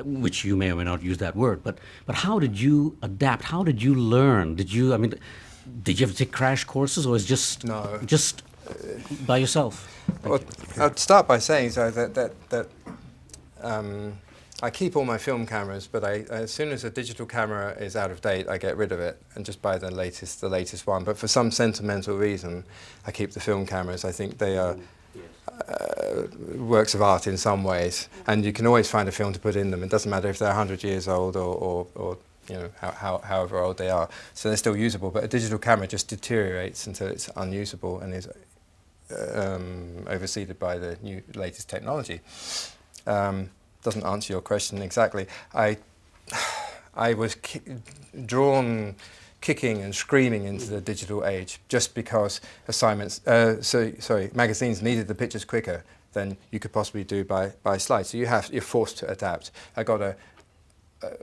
Which you may or may not use that word, but how did you adapt? How did you learn? Did you have to take crash courses, or is just No. just by yourself? Well, I'd start by saying that I keep all my film cameras, but as soon as a digital camera is out of date, I get rid of it and just buy the latest one. But for some sentimental reason, I keep the film cameras. I think they are works of art in some ways, and you can always find a film to put in them. It doesn't matter if they're 100 years old or however old they are. So they're still usable. But a digital camera just deteriorates until it's unusable and is overseeded by the latest technology. Doesn't answer your question exactly. I was drawn kicking and screaming into the digital age just because magazines needed the pictures quicker than you could possibly do by slides. So you're forced to adapt. I got a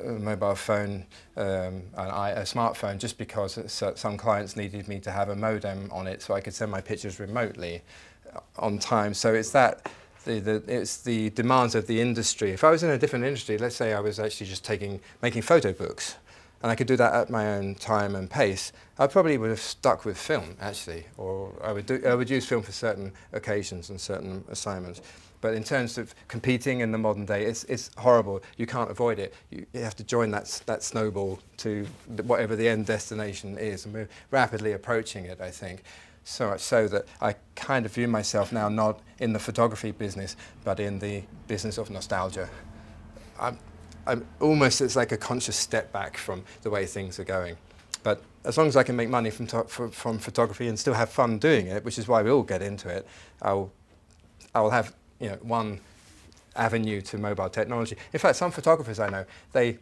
mobile phone, a smartphone, just because some clients needed me to have a modem on it so I could send my pictures remotely on time. So it's that. It's the demands of the industry. If I was in a different industry, let's say I was actually just making photo books, and I could do that at my own time and pace, I probably would have stuck with film, actually, or I would use film for certain occasions and certain assignments. But in terms of competing in the modern day, it's horrible. You can't avoid it. You have to join that snowball to whatever the end destination is, and we're rapidly approaching it, I think. So much so that I kind of view myself now not in the photography business, but in the business of nostalgia. I'm almost, it's like a conscious step back from the way things are going. But as long as I can make money from photography and still have fun doing it, which is why we all get into it, I will have one avenue to mobile technology. In fact, some photographers I know, they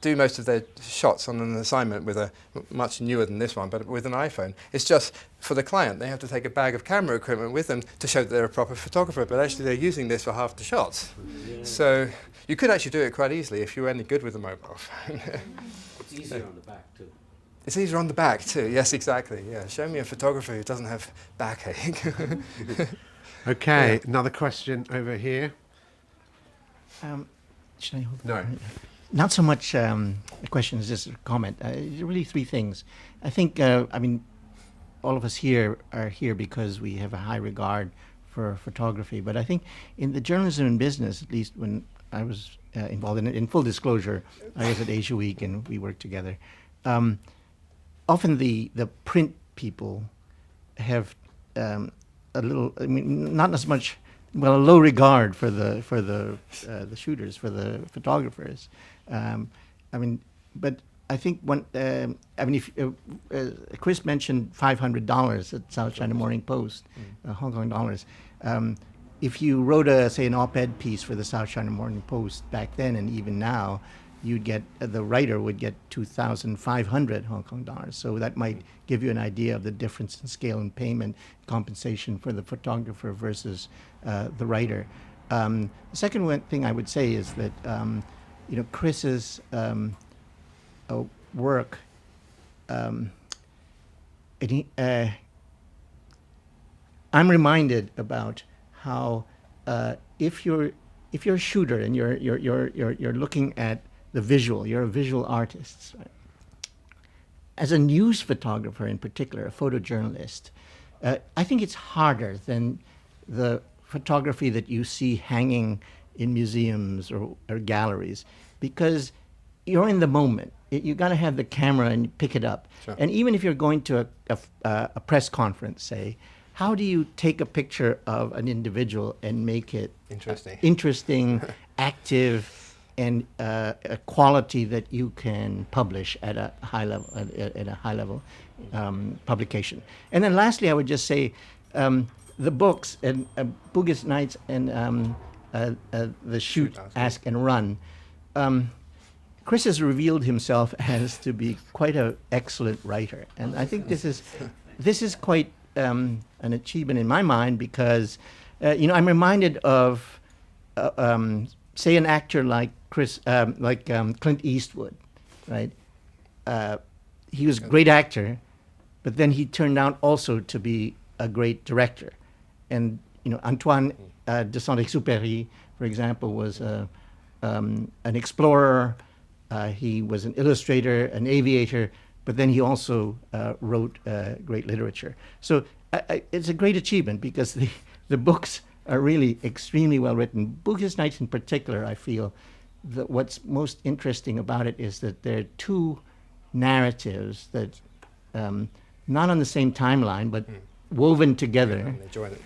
do most of their shots on an assignment with much newer than this one, but with an iPhone. It's just for the client, they have to take a bag of camera equipment with them to show that they're a proper photographer, but actually they're using this for half the shots. Yeah. So you could actually do it quite easily if you're any good with a mobile phone. It's easier on the back too. It's easier on the back too, yes, exactly. Yeah, show me a photographer who doesn't have backache. Okay, another question over here. Should I hold? No. Not so much a question as just a comment. Really three things. I think, all of us here are here because we have a high regard for photography. But I think in the journalism and business, at least when I was involved in it, in full disclosure, I was at Asiaweek and we worked together. Often the print people have a little, not as much, a low regard for the shooters, for the photographers. But I think if Chris mentioned $500 at South China Morning Post, Hong Kong dollars. If you wrote say an op-ed piece for the South China Morning Post back then, and even now, you'd get the writer would get 2,500 Hong Kong dollars. So that might give you an idea of the difference in scale and payment compensation for the photographer versus the writer. The second thing I would say is that Chris's work. I'm reminded about how if you're a shooter and you're looking at the visual, you're a visual artist, right? as a news photographer in particular, a photojournalist, I think it's harder than the photography that you see hanging in museums or galleries, because you're in the moment. You got to have the camera and pick it up. Sure. And even if you're going to a press conference, say, how do you take a picture of an individual and make it interesting, active, and a quality that you can publish at a high level, at a high level publication? And then lastly, I would just say the books and Bugis Nights and the Shoot, Ask and Run. Chris has revealed himself as to be quite an excellent writer, and I think this is quite an achievement in my mind, because I'm reminded of say an actor like Clint Eastwood, right? He was a great actor, but then he turned out also to be a great director. And Antoine de Saint-Exupéry, for example, was an explorer. He was an illustrator, an aviator, but then he also wrote great literature. So it's a great achievement, because the books are really extremely well written. Bugis Nights in particular, I feel that what's most interesting about it is that there are two narratives that not on the same timeline, but woven together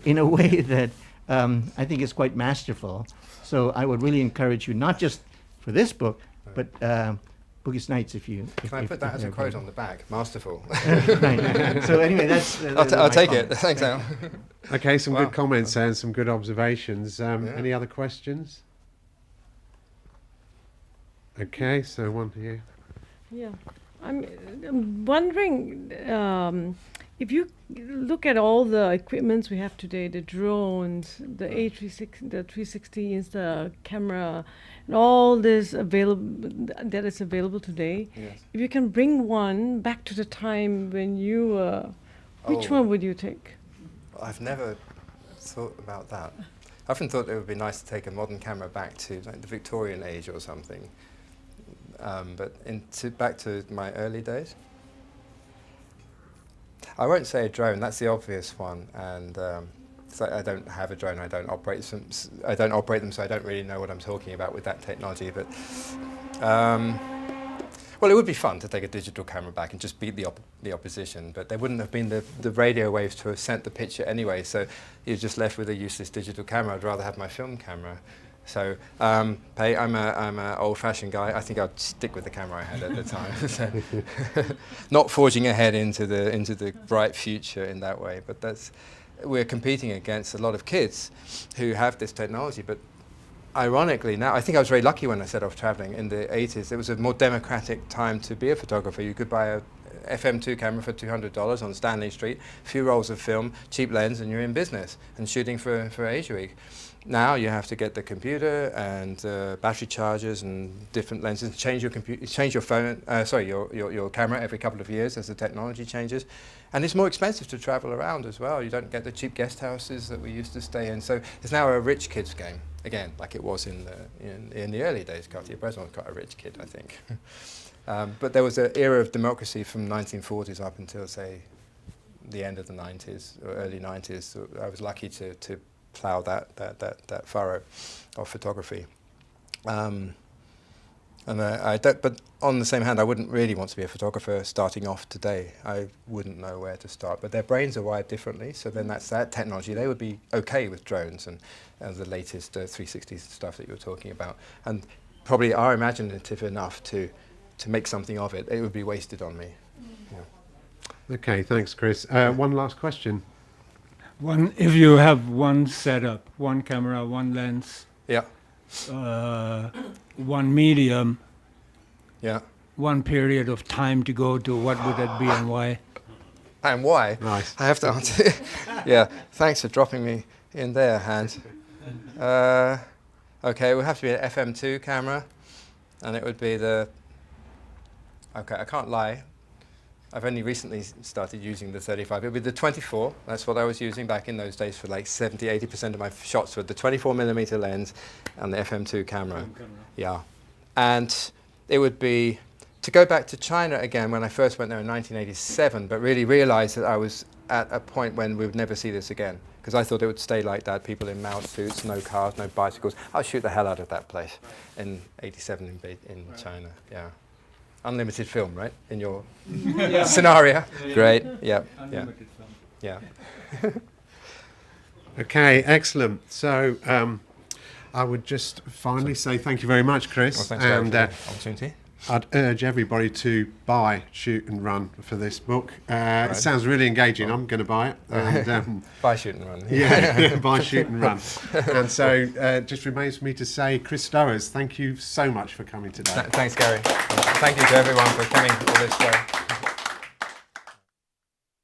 in a way that I think is quite masterful. So I would really encourage you, not just for this book, but Bugis Nights, if you... Can I put that as a quote on the back? Masterful. Right. So anyway, that's... I'll take it. Thanks, Al. Okay, some Wow. good comments there and some good observations. Any other questions? Okay, so one here. Yeah, I'm wondering if you look at all the equipments we have today, the drones, the A360, the 360s, the camera, and all this that is available today. Yes. If you can bring one back to the time when you were, which one would you take? I've never thought about that. I often thought it would be nice to take a modern camera back to like the Victorian age or something. But back to my early days. I won't say a drone. That's the obvious one, and so I don't have a drone. I don't operate them. So I don't really know what I'm talking about with that technology. But well, it would be fun to take a digital camera back and just beat the opposition. But there wouldn't have been the radio waves to have sent the picture anyway. So you're just left with a useless digital camera. I'd rather have my film camera. So, hey, I'm a old-fashioned guy. I think I'd stick with the camera I had at the time. So not forging ahead into the bright future in that way. But we're competing against a lot of kids who have this technology. But ironically, now I think I was very lucky when I set off traveling in the 80s. It was a more democratic time to be a photographer. You could buy a FM2 camera for $200 on Stanley Street, a few rolls of film, cheap lens, and you're in business and shooting for Asiaweek. Now you have to get the computer and battery chargers and different lenses. Change your phone. Your camera every couple of years as the technology changes, and it's more expensive to travel around as well. You don't get the cheap guest houses that we used to stay in. So it's now a rich kid's game again, like it was in the early days. Cartier-Bresson was quite a rich kid, I think. But there was an era of democracy from 1940s up until say the end of the 90s or early 90s. So I was lucky to plough that furrow of photography. And but on the same hand, I wouldn't really want to be a photographer starting off today. I wouldn't know where to start. But their brains are wired differently, so then that's that technology. They would be okay with drones and the latest 360 stuff that you were talking about, and probably are imaginative enough to make something of it. It would be wasted on me. Yeah. Okay, thanks, Chris. One last question. If you have one setup, one camera, one lens, Yeah. one medium, Yeah. one period of time to go to, what would that be and why? And why? Nice. I have to answer. Yeah. Thanks for dropping me in there, Hans. Okay, it would have to be an FM2 camera, and it would be the. Okay, I can't lie. I've only recently started using the 35. It would be the 24. That's what I was using back in those days for like 70-80% of my shots with the 24mm lens and the FM2 camera. Yeah. And it would be to go back to China again when I first went there in 1987, but really realised that I was at a point when we would never see this again, because I thought it would stay like that, people in mount suits, no cars, no bicycles. I'll shoot the hell out of that place in 87 in China, yeah. Unlimited film, right, in your scenario? Great, yeah, Unlimited film. yeah. Okay, excellent. So I would just finally say thank you very much, Chris. Well, thanks Gary, and for the opportunity. I'd urge everybody to buy Shoot and Run for this book. It sounds really engaging. I'm going to buy it. And, Buy, shoot and run. yeah, buy Shoot and Run. And so just remains for me to say, Chris Stowers, thank you so much for coming today. Thanks, Gary. Thank you to everyone for coming all this way.